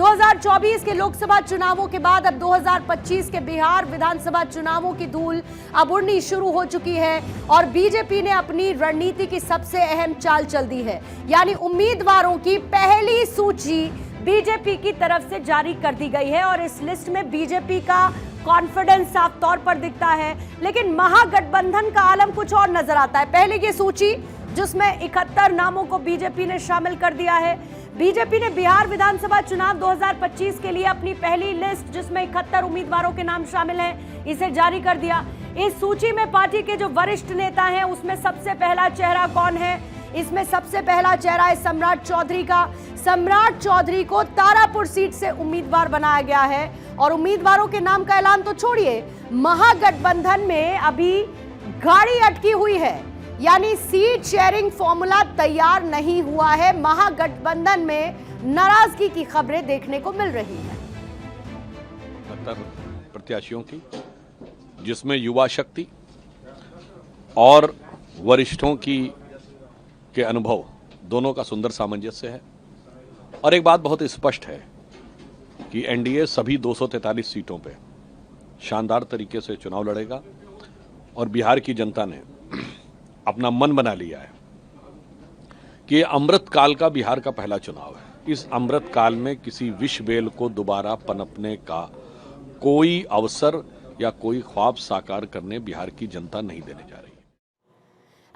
2024 के लोकसभा चुनावों के बाद अब 2025 के बिहार विधानसभा चुनावों की धूल अब उड़नी शुरू हो चुकी है और बीजेपी ने अपनी रणनीति की सबसे अहम चाल चल दी है, यानी उम्मीदवारों की पहली सूची बीजेपी की तरफ से जारी कर दी गई है और इस लिस्ट में बीजेपी का कॉन्फिडेंस साफ तौर पर दिखता है। लेकिन महागठबंधन का आलम कुछ और नजर आता है। पहले की सूची जिसमें 71 नामों को बीजेपी ने शामिल कर दिया है। बीजेपी ने बिहार विधानसभा चुनाव 2025 के लिए अपनी पहली लिस्ट जिसमें 71 उम्मीदवारों के नाम शामिल हैं, इसे जारी कर दिया। इस सूची में पार्टी के जो वरिष्ठ नेता हैं उसमें सबसे पहला चेहरा कौन है? इसमें सबसे पहला चेहरा है सम्राट चौधरी का। सम्राट चौधरी को तारापुर सीट से उम्मीदवार बनाया गया है और उम्मीदवारों के नाम का ऐलान तो छोड़िए, महागठबंधन में अभी गाड़ी अटकी हुई है, यानी सीट शेयरिंग फॉर्मूला तैयार नहीं हुआ है। महागठबंधन में नाराजगी की खबरें देखने को मिल रही है। 70 प्रत्याशियों की, जिसमें युवा शक्ति और वरिष्ठों के अनुभव दोनों का सुंदर सामंजस्य है। और एक बात बहुत स्पष्ट है कि एनडीए सभी 243 सीटों पे शानदार तरीके से चुनाव लड़ेगा और बिहार की जनता ने अपना मन बना लिया है कि अमृत काल का बिहार का पहला चुनाव है। इस अमृत काल में किसी विष बेल को दोबारा पनपने का कोई अवसर या कोई ख्वाब साकार करने बिहार की जनता नहीं देने जा रही।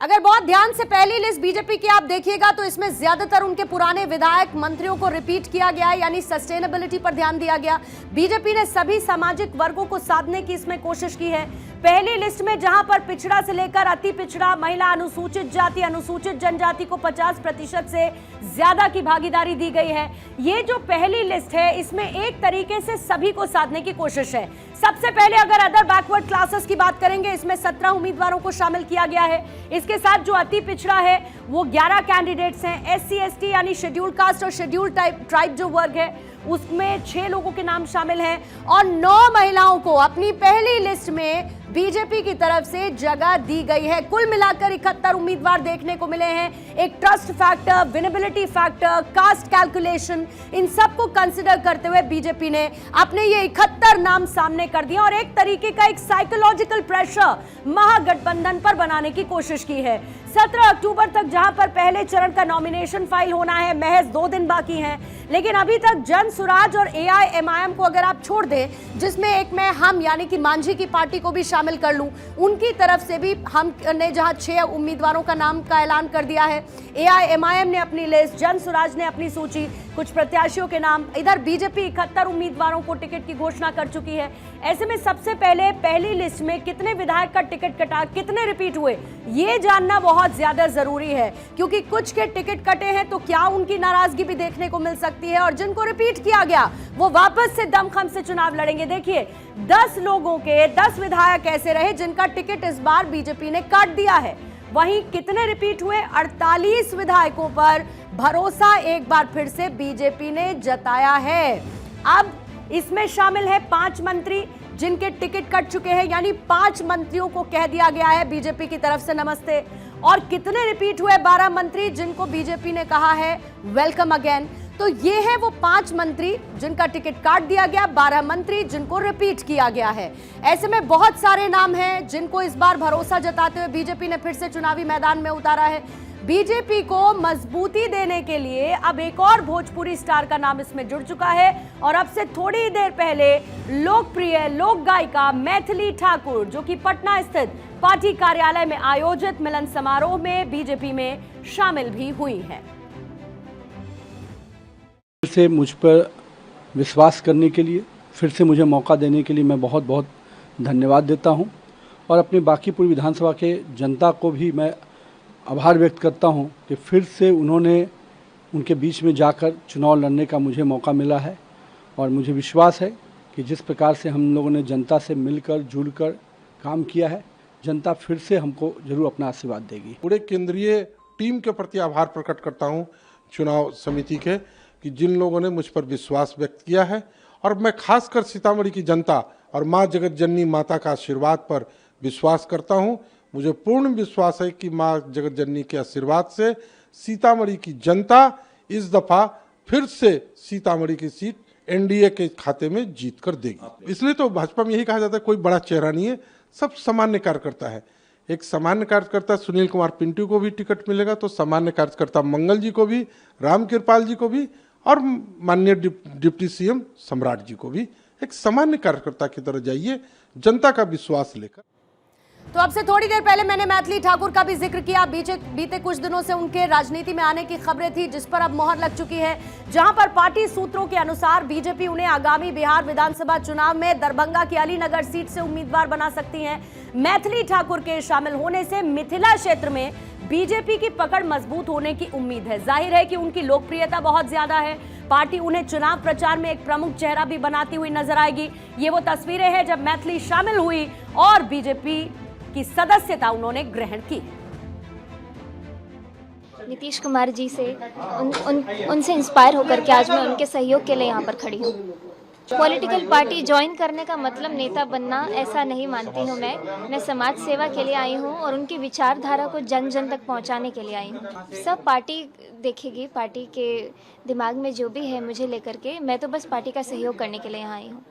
अगर बहुत ध्यान से पहली लिस्ट बीजेपी की आप देखिएगा तो इसमें ज्यादातर उनके पुराने विधायक मंत्रियों को रिपीट किया गया है, यानी सस्टेनेबिलिटी पर ध्यान दिया गया। बीजेपी ने सभी सामाजिक वर्गों को साधने की इसमें कोशिश की है। पहली लिस्ट में जहां पर पिछड़ा से लेकर अति पिछड़ा, महिला, अनुसूचित जाति, अनुसूचित जनजाति को 50% से ज्यादा की भागीदारी दी गई है। ये जो पहली लिस्ट है इसमें एक तरीके से सभी को साधने की कोशिश है। सबसे पहले अगर अदर बैकवर्ड क्लासेस की बात करेंगे, इसमें 17 उम्मीदवारों को शामिल किया गया है। इसके साथ जो अति पिछड़ा है वो 11 कैंडिडेट्स हैं। SC ST यानी शेड्यूल्ड कास्ट और शेड्यूल्ड ट्राइब जो वर्ग है उसमें 6 लोगों के नाम शामिल हैं और 9 महिलाओं को अपनी पहली लिस्ट में बीजेपी की तरफ से जगह दी गई है। कुल मिलाकर 71 उम्मीदवार देखने को मिले हैं। एक trust factor, winnability factor, cost calculation, इन सबको कंसिडर करते हुए बीजेपी ने अपने ये 71 नाम सामने कर दिया और एक तरीके का एक साइकोलॉजिकल प्रेशर महागठबंधन पर बनाने की कोशिश की है। 17 अक्टूबर तक जहां पर पहले चरण का नॉमिनेशन फाइल होना है, महज 2 दिन बाकी हैं, लेकिन अभी तक जन स्वराज और AIMIM को अगर आप छोड़ दें, जिसमें एक मैं हम यानी कि मांझी की पार्टी को भी शामिल कर लूं, उनकी तरफ से भी हम ने जहां 6 उम्मीदवारों का नाम का ऐलान कर दिया है। AIMIM ने अपनी लिस्ट, जन स्वराज ने अपनी सूची, कुछ प्रत्याशियों के नाम, इधर बीजेपी 71 उम्मीदवारों को टिकट की घोषणा कर चुकी है। ऐसे में सबसे पहले पहली लिस्ट में कितने विधायक का टिकट कटा, कितने रिपीट हुए, ये जानना बहुत ज्यादा जरूरी है, क्योंकि कुछ के टिकट कटे हैं तो क्या उनकी नाराजगी भी देखने को मिल सकती है और जिनको रिपीट किया गया वो वापस से दमखम से चुनाव लड़ेंगे। देखिए 10 लोगों के 10 विधायक ऐसे रहे जिनका टिकट इस बार बीजेपी ने काट दिया है। वहीं कितने रिपीट हुए? 48 विधायकों पर भरोसा एक बार फिर से बीजेपी ने जताया है। अब इसमें शामिल है 5 मंत्री जिनके टिकट कट चुके हैं, यानी 5 मंत्रियों को कह दिया गया है बीजेपी की तरफ से नमस्ते। और कितने रिपीट हुए? 12 मंत्री जिनको बीजेपी ने कहा है वेलकम अगेन। तो ये है वो 5 मंत्री जिनका टिकट काट दिया गया, 12 मंत्री जिनको रिपीट किया गया है। ऐसे में बहुत सारे नाम हैं जिनको इस बार भरोसा जताते हुए बीजेपी ने फिर से चुनावी मैदान में उतारा है। बीजेपी को मजबूती देने के लिए अब एक और भोजपुरी स्टार का नाम इसमें जुड़ चुका है और अब से थोड़ी देर पहले लोकप्रिय लोक गायिका मैथिली ठाकुर, जो कि पटना स्थित पार्टी कार्यालय में आयोजित मिलन समारोह में बीजेपी में शामिल भी हुई है। से मुझ पर विश्वास करने के लिए, फिर से मुझे मौका देने के लिए मैं बहुत बहुत धन्यवाद देता हूं और अपनी बाकी पूरी विधानसभा के जनता को भी मैं आभार व्यक्त करता हूं कि फिर से उन्होंने उनके बीच में जाकर चुनाव लड़ने का मुझे मौका मिला है और मुझे विश्वास है कि जिस प्रकार से हम लोगों ने जनता से मिलकर जुड़कर काम किया है, जनता फिर से हमको जरूर अपना आशीर्वाद देगी। पूरे केंद्रीय टीम के प्रति आभार प्रकट करता हूं, चुनाव समिति के, कि जिन लोगों ने मुझ पर विश्वास व्यक्त किया है। और मैं खासकर सीतामढ़ी की जनता और माँ जगत जननी माता का आशीर्वाद पर विश्वास करता हूं। मुझे पूर्ण विश्वास है कि माँ जगत जननी के आशीर्वाद से सीतामढ़ी की जनता इस दफा फिर से सीतामढ़ी की सीट एनडीए के खाते में जीत कर देगी। इसलिए तो भाजपा में यही कहा जाता है कोई बड़ा चेहरा नहीं है, सब सामान्य कार्यकर्ता है। एक सामान्य कार्यकर्ता सुनील कुमार पिंटू को भी टिकट मिलेगा, तो सामान्य कार्यकर्ता मंगल जी को भी, राम कृपाल जी को भी और माननीय डिप्टी सीएम सम्राट जी को भी एक सामान्य कार्यकर्ता की तरह जाइए, जनता का विश्वास लेकर। तो अब से थोड़ी देर पहले मैंने मैथिली ठाकुर का भी जिक्र किया। बीते कुछ दिनों से उनके राजनीति में आने की खबरें थी, जिस पर अब मोहर लग चुकी है, जहां पर पार्टी सूत्रों के अनुसार बीजेपी उन्हें आगामी बिहार विधानसभा चुनाव में दरभंगा की अलीनगर सीट से उम्मीदवार बना सकती है। मैथिली ठाकुर के शामिल होने से मिथिला क्षेत्र में बीजेपी की पकड़ मजबूत होने की उम्मीद है। जाहिर है कि उनकी लोकप्रियता बहुत ज्यादा है, पार्टी उन्हें चुनाव प्रचार में एक प्रमुख चेहरा भी बनाती हुई नजर आएगी। ये वो तस्वीरें हैं जब मैथिली शामिल हुई और बीजेपी की सदस्यता उन्होंने ग्रहण की। नीतीश कुमार जी से उनसे इंस्पायर होकर के आज मैं उनके सहयोग के लिए यहाँ पर खड़ी हूँ। पॉलिटिकल पार्टी ज्वाइन करने का मतलब नेता बनना ऐसा नहीं मानती हूँ मैं समाज सेवा के लिए आई हूँ और उनकी विचारधारा को जन जन तक पहुँचाने के लिए आई हूँ। सब पार्टी देखेगी, पार्टी के दिमाग में जो भी है मुझे लेकर के, मैं तो बस पार्टी का सहयोग करने के लिए यहाँ आई हूँ।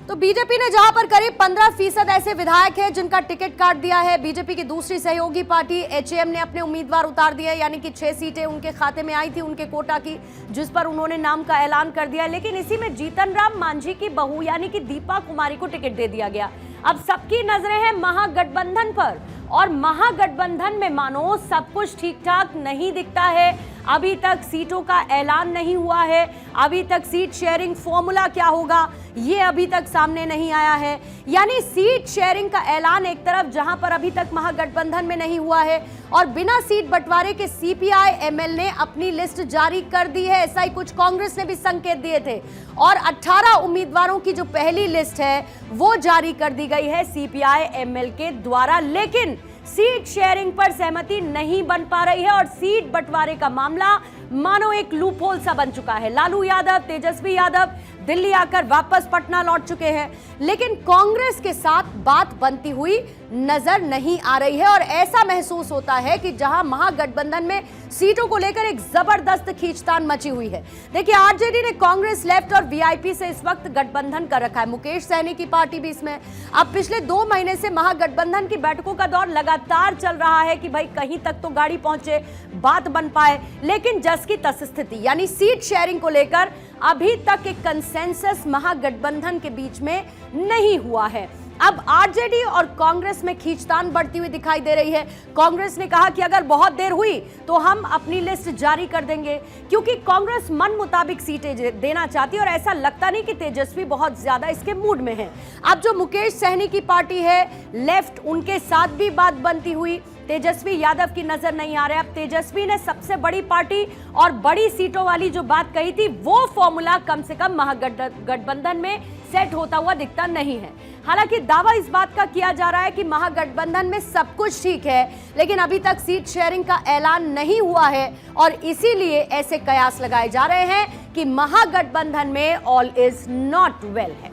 तो बीजेपी ने जहां पर करीब 15% ऐसे विधायक हैं जिनका टिकट काट दिया है, बीजेपी की दूसरी सहयोगी पार्टी एचएएम ने अपने उम्मीदवार उतार दिए, यानी कि 6 सीटें उनके खाते में आई थी उनके कोटा की, जिस पर उन्होंने नाम का ऐलान कर दिया। लेकिन इसी में जीतन राम मांझी की बहू यानी कि दीपा कुमारी को टिकट दे दिया गया। अब सबकी नजरें हैं महागठबंधन पर, और महागठबंधन में मानो सब कुछ ठीक ठाक नहीं दिखता है। अभी तक सीटों का ऐलान नहीं हुआ है, अभी तक सीट शेयरिंग फॉर्मूला क्या होगा ये अभी तक सामने नहीं आया है। यानी सीट शेयरिंग का ऐलान एक तरफ जहां पर अभी तक महागठबंधन में नहीं हुआ है, और बिना सीट बंटवारे के सीपीआई एमएल ने अपनी लिस्ट जारी कर दी है। ऐसा ही कुछ कांग्रेस ने भी संकेत दिए थे, और 18 उम्मीदवारों की जो पहली लिस्ट है वो जारी कर दी गई है सीपीआई एमएल के द्वारा। लेकिन सीट शेयरिंग पर सहमति नहीं बन पा रही है, और सीट बंटवारे का मामला मानो एक लूपहोल सा बन चुका है। लालू यादव, तेजस्वी यादव दिल्ली आकर वापस पटना लौट चुके हैं, लेकिन कांग्रेस के साथ बात बनती हुई नजर नहीं आ रही है। और ऐसा महसूस होता है कि जहां महागठबंधन में सीटों को लेकर एक जबरदस्त खींचतान मची हुई है। देखिए, आरजेडी ने कांग्रेस, लेफ्ट और वीआईपी से इस वक्त गठबंधन कर रखा है। मुकेश सहनी की पार्टी भी इसमें। अब पिछले 2 महीने से महागठबंधन की बैठकों का दौर लगातार चल रहा है कि भाई कहीं तक तो गाड़ी पहुंचे, बात बन पाए, लेकिन जस की तस स्थिति यानी सीट शेयरिंग को लेकर अभी तक एक कंसेंसस महागठबंधन के बीच में नहीं हुआ है। अब आरजेडी और कांग्रेस में खींचतान बढ़ती हुई दिखाई दे रही है। कांग्रेस ने कहा कि अगर बहुत देर हुई तो हम अपनी लिस्ट जारी कर देंगे, क्योंकि कांग्रेस मन मुताबिक सीटें देना चाहती है, और ऐसा लगता नहीं कि तेजस्वी बहुत ज्यादा इसके मूड में है। अब जो मुकेश सहनी की पार्टी है लेफ्ट, उनके साथ भी बात बनती हुई तेजस्वी यादव की नजर नहीं आ रहा है। अब तेजस्वी ने सबसे बड़ी पार्टी और बड़ी सीटों वाली जो बात कही थी, वो फॉर्मूला कम से कम महागठबंधन में सेट होता हुआ दिखता नहीं है। हालांकि दावा इस बात का किया जा रहा है कि महागठबंधन में सब कुछ ठीक है, लेकिन अभी तक सीट शेयरिंग का ऐलान नहीं हुआ है, और इसीलिए ऐसे कयास लगाए जा रहे हैं कि महागठबंधन में ऑल इज नॉट वेल है।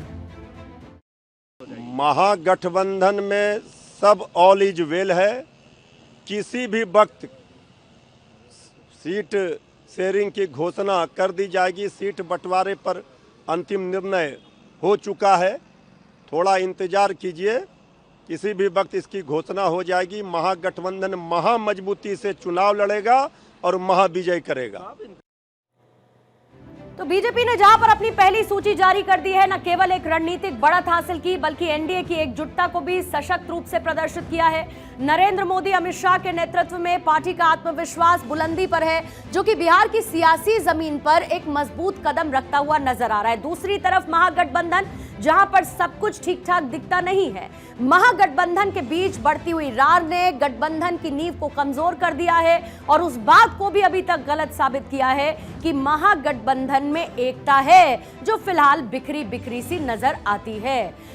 महागठबंधन में सब ऑल इज वेल है। किसी भी वक्त सीट शेयरिंग की घोषणा कर दी जाएगी। सीट बंटवारे पर अंतिम निर्णय हो चुका है, थोड़ा इंतजार कीजिए, किसी भी वक्त इसकी घोषणा हो जाएगी। महागठबंधन महामजबूती से चुनाव लड़ेगा और महाविजय करेगा। तो बीजेपी ने जहां पर अपनी पहली सूची जारी कर दी है, न केवल एक रणनीतिक बढ़त हासिल की, बल्कि एनडीए की एकजुटता को भी सशक्त रूप से प्रदर्शित किया है। नरेंद्र मोदी, अमित शाह के नेतृत्व में पार्टी का आत्मविश्वास बुलंदी पर है, जो कि बिहार की सियासी जमीन पर एक मजबूत कदम रखता हुआ नजर आ रहा है। दूसरी तरफ महागठबंधन, जहां पर सब कुछ ठीक ठाक दिखता नहीं है। महागठबंधन के बीच बढ़ती हुई रार ने गठबंधन की नींव को कमजोर कर दिया है, और उस बात को भी अभी तक गलत साबित किया है कि महागठबंधन में एकता है, जो फिलहाल बिखरी बिखरी सी नजर आती है।